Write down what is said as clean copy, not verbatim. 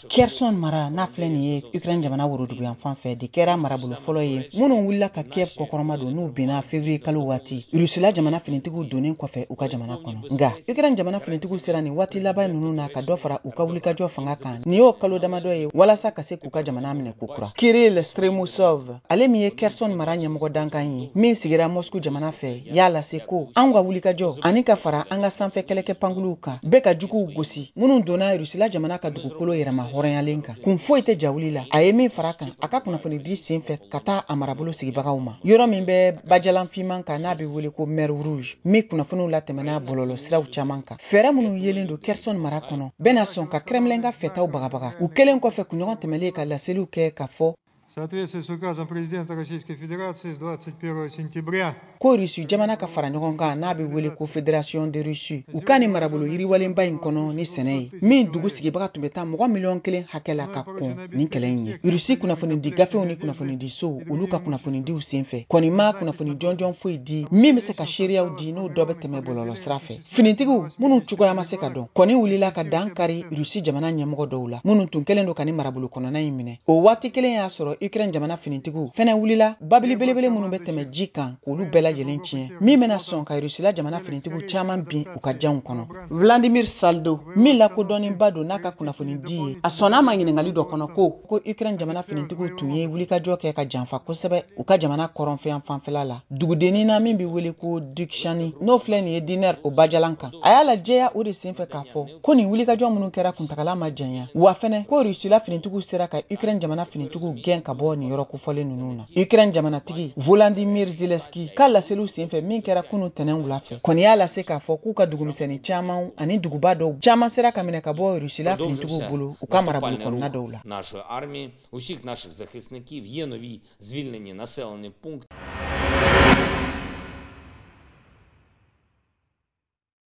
Kherson mara n'a filɛ nin ye Ukraine jamana worodugu yan fan fɛ de kɛra marabolo fɔlɔ ye minnu wulila ka Kiev kɔkɔrɔma don n'u binna février kalo waati Rusila jamana finitigiw donnen kɔfɛ u ka jamana kɔnɔ nka Ukraine jamana finitigiw sera nin waati laban ninnu na ka dɔ fara u ka wulikajɔ fanga kan nin y'o kalo damadɔ ye walasa ka se k'u ka jamana minɛ kokura Kirill Stremousov ale min ye Kherson mara ɲɛmɔgɔ dankan ye min sigira Moscow jamana fɛ y'a lase ko an ka wulikajɔ ani ka fara an ka sanfɛ kɛlɛkɛ panguliw kan bɛɛ ka juguw gosi minnu donna Rusila jamana ka dugukolo yɛrɛma hɔrɔnyalen kan kun foyi tɛ jawuli la a ye min fara kan a ka kunnafoni di senfɛ ka taa a marabolo sigibagaw ma yɔrɔ min bɛ bajalan finman kan n'a bɛ wele ko Mer Rouge min kunnafoniw latɛmɛna bɔlɔlɔ siraw caman kan fɛɛrɛ minnu yelen don Kherson mara kɔnɔ bɛna sɔn ka Kremlin ka fɛtaw bagabaga u kelen kɔfɛ kunɲɔgɔn tɛmɛlen ka laseliw kɛ ka fɔ В соответствии с указом президента Российской Федерации с 21 сентября ko Rusi jamana ka fara ɲɔgɔn kan n'a bɛ wele ko Fédération de Russie u ka nin marabolo yiriwalenba in kɔnɔ ni sɛnɛ ye min dugu sigibaga tun bɛ taa mɔgɔ miliyɔn 1 hakɛ la ka kɔn nin kɛlɛ in ye Rusi kunnafoni di gafew ni kunnafoni di sow olu ka kunnafoni diw senfɛ kɔni ma kunnafoni jɔnjɔn foyi di min bɛ se ka seereyaw di n'o dɔ bɛ tɛmɛ bɔlɔlɔ sira fɛ finitigiw minnu cogoya ma se ka dɔn kɔni wulila ka dan kari Rusi jamana ɲɛmɔgɔ dɔw la minnu tun kɛlen don ka nin marabolo kɔnɔna in minɛ o waati kelen y'a sɔrɔ Ukraine jamana finitigiw fɛnɛ wulila babili belebele minnu bɛ tɛmɛ ji kan k'olu bɛɛ lajɛlen tiɲɛ min bɛna sɔn ka Rusila jamana finitigiw caman bin u ka janw kɔnɔ Vladimir Saldo min lakodɔnnenba don n'a ka kunnafoni di ye a sɔnna ma ɲininkali dɔ kɔnɔ ko Ukraine jamana finitigiw tun ye wulikajɔ kɛ ka janfa kosɛbɛ u ka jamana kɔrɔnfɛyan fanfɛla la dugudennin na min bɛ wele ko Dukshani n'o filɛ nin ye Diner o bajalan kan a y'a lajɛya o de senfɛ k'a fɔ ko nin wulikajɔ minnu kɛra kuntagala ma janya wa fɛnɛ ko Rusila finitigiw sera ka Ukraine jamana finitigiw gɛn ka bɔ nin yɔrɔ kofɔlen ninnu na Ukraine jamanatigi Volodymyr Zelensky ka laseliw senfɛ min kɛra kunu tɛnɛn wula fɛ kɔni y'a lase k'a fɔ k'u ka dugumisɛnnin caman ani duguba dɔw caman sera ka minɛ ka bɔ Rusila finitigiw bolo u ka marabolo kɔnɔna dɔw la. Нашої армії, усіх наших захисників є нові звільнені населені пункти.